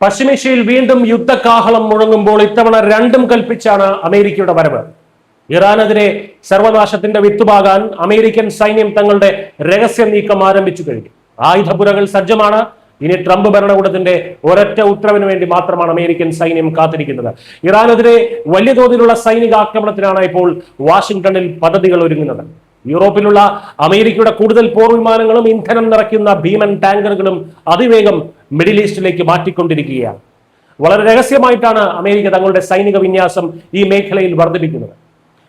പശ്ചിമേഷ്യയിൽ വീണ്ടും യുദ്ധകാഹളം മുഴങ്ങുമ്പോൾ ഇത്തവണ രണ്ടും കൽപ്പിച്ചാണ് അമേരിക്കയുടെ വരവ്. ഇറാനെതിരെ സർവനാശത്തിന്റെ വിത്തുപാകാൻ അമേരിക്കൻ സൈന്യം തങ്ങളുടെ രഹസ്യ നീക്കം ആരംഭിച്ചു കഴിഞ്ഞു. ആയുധപുരകൾ സജ്ജമാണ്. ഇനി ട്രംപ് ഭരണകൂടത്തിന്റെ ഒരൊറ്റ ഉത്തരവിന് വേണ്ടി മാത്രമാണ് അമേരിക്കൻ സൈന്യം കാത്തിരിക്കുന്നത്. ഇറാനെതിരെ വലിയ തോതിലുള്ള സൈനിക ആക്രമണത്തിനാണ് ഇപ്പോൾ വാഷിംഗ്ടണിൽ പദ്ധതികൾ ഒരുങ്ങുന്നത്. യൂറോപ്പിലുള്ള അമേരിക്കയുടെ കൂടുതൽ പോർ വിമാനങ്ങളും ഇന്ധനം നിറയ്ക്കുന്ന ഭീമൻ ടാങ്കറുകളും അതിവേഗം മിഡിൽ ഈസ്റ്റിലേക്ക് മാറ്റിക്കൊണ്ടിരിക്കുകയാണ്. വളരെ രഹസ്യമായിട്ടാണ് അമേരിക്ക തങ്ങളുടെ സൈനിക വിന്യാസം ഈ മേഖലയിൽ വർദ്ധിപ്പിക്കുന്നത്.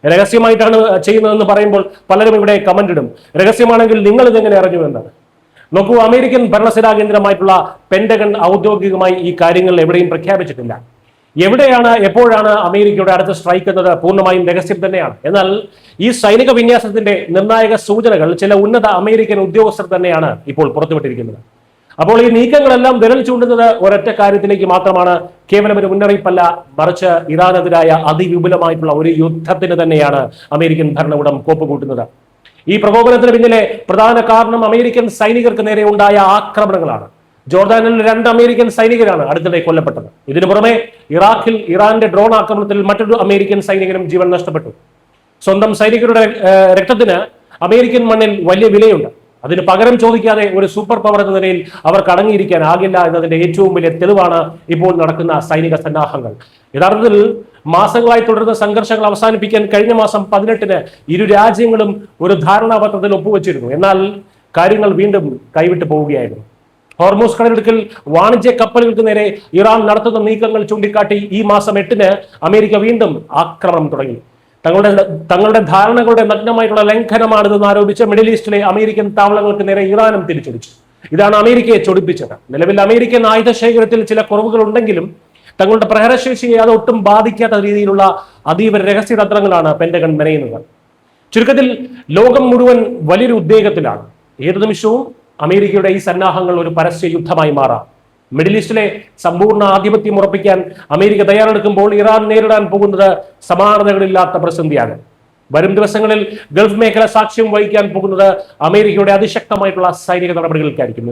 രഹസ്യമായിട്ടാണ് ചെയ്യുന്നതെന്ന് പറയുമ്പോൾ പലരും ഇവിടെ കമന്റ് ഇടും, രഹസ്യമാണെങ്കിൽ നിങ്ങൾ ഇതെങ്ങനെ അറിഞ്ഞു എന്നാണ്. നോക്കൂ, അമേരിക്കൻ ഭരണസിരാ കേന്ദ്രമായിട്ടുള്ള പെന്റഗൺ ഔദ്യോഗികമായി ഈ കാര്യങ്ങൾ എവിടെയും പ്രഖ്യാപിച്ചിട്ടില്ല. എവിടെയാണ് എപ്പോഴാണ് അമേരിക്കയുടെ അടുത്ത സ്ട്രൈക്ക് എന്നത് പൂർണ്ണമായും രഹസ്യം തന്നെയാണ്. എന്നാൽ ഈ സൈനിക വിന്യാസത്തിന്റെ നിർണായക സൂചനകൾ ചില ഉന്നത അമേരിക്കൻ ഉദ്യോഗസ്ഥർ തന്നെയാണ് ഇപ്പോൾ പുറത്തുവിട്ടിരിക്കുന്നത്. അപ്പോൾ ഈ നീക്കങ്ങളെല്ലാം വിരൽ ചൂണ്ടുന്നത് ഒരൊറ്റ കാര്യത്തിലേക്ക് മാത്രമാണ്. കേവലം ഒരു മുന്നറിയിപ്പല്ല, മറിച്ച് ഇറാനെതിരായ അതിവിപുലമായിട്ടുള്ള ഒരു യുദ്ധത്തിന് തന്നെയാണ് അമേരിക്കൻ ഭരണകൂടം കോപ്പുകൂട്ടുന്നത്. ഈ പ്രകോപനത്തിന് പിന്നിലെ പ്രധാന കാരണം അമേരിക്കൻ സൈനികർക്ക് നേരെ ഉണ്ടായ ആക്രമണങ്ങളാണ്. ജോർദാനിൽ 2 അമേരിക്കൻ സൈനികരാണ് അടുത്തിടെ കൊല്ലപ്പെട്ടത്. ഇതിനു പുറമെ ഇറാഖിൽ ഇറാന്റെ ഡ്രോൺ ആക്രമണത്തിൽ മറ്റൊരു അമേരിക്കൻ സൈനികനും ജീവൻ നഷ്ടപ്പെട്ടു. സ്വന്തം സൈനികരുടെ രക്തത്തിന് അമേരിക്കൻ മണ്ണിൽ വലിയ വിലയുണ്ട്. അതിന് പകരം ചോദിക്കാതെ ഒരു സൂപ്പർ പവർ എന്ന നിലയിൽ അവർക്ക് അടങ്ങിയിരിക്കാനാകില്ല എന്നതിന്റെ ഏറ്റവും വലിയ തെളിവാണ് ഇപ്പോൾ നടക്കുന്ന സൈനിക സന്നാഹങ്ങൾ. യഥാർത്ഥത്തിൽ മാസങ്ങളായി തുടരുന്ന സംഘർഷങ്ങൾ അവസാനിപ്പിക്കാൻ കഴിഞ്ഞ മാസം 18-ന് ഇരു രാജ്യങ്ങളും ഒരു ധാരണാപത്രത്തിൽ ഒപ്പുവെച്ചിരുന്നു. എന്നാൽ കാര്യങ്ങൾ വീണ്ടും കൈവിട്ടു പോവുകയായിരുന്നു. ഹോർമൂസ് കടലിടുക്കിൽ വാണിജ്യ കപ്പലുകൾക്ക് നേരെ ഇറാൻ നടത്തുന്ന നീക്കങ്ങൾ ചൂണ്ടിക്കാട്ടി ഈ മാസം 8-ന് അമേരിക്ക വീണ്ടും ആക്രമണം തുടങ്ങി. തങ്ങളുടെ ധാരണകളുടെ നഗ്നമായിട്ടുള്ള ലംഘനമാണിതെന്ന് ആരോപിച്ച് മിഡിൽ ഈസ്റ്റിലെ അമേരിക്കൻ താവളങ്ങൾക്ക് നേരെ ഇറാനും തിരിച്ചടിച്ചു. ഇതാണ് അമേരിക്കയെ ചൊടിപ്പിച്ചത്. നിലവിൽ അമേരിക്കൻ ആയുധ ശേഖരത്തിൽ ചില കുറവുകൾ ഉണ്ടെങ്കിലും തങ്ങളുടെ പ്രഹരശേഷിയെ അത് ഒട്ടും ബാധിക്കാത്ത രീതിയിലുള്ള അതീവ രഹസ്യ തന്ത്രങ്ങളാണ് പെന്റഗൺ മെനയുന്നത്. ചുരുക്കത്തിൽ ലോകം മുഴുവൻ വലിയൊരു ഉദ്വേഗത്തിലാണ്. ഏതു നിമിഷവും അമേരിക്കയുടെ ഈ സന്നാഹങ്ങൾ ഒരു പരസ്യ യുദ്ധമായി മാറാം. മിഡിൽ ഈസ്റ്റിലെ സമ്പൂർണ്ണ ആധിപത്യം ഉറപ്പിക്കാൻ അമേരിക്ക തയ്യാറെടുക്കുമ്പോൾ ഇറാൻ നേരിടാൻ പോകുന്നത് സമാനതകളില്ലാത്ത പ്രതിസന്ധിയാണ്. വരും ദിവസങ്ങളിൽ ഗൾഫ് മേഖല സാക്ഷ്യം വഹിക്കാൻ പോകുന്നത് അമേരിക്കയുടെ അതിശക്തമായിട്ടുള്ള സൈനിക നടപടികൾക്കായിരിക്കും.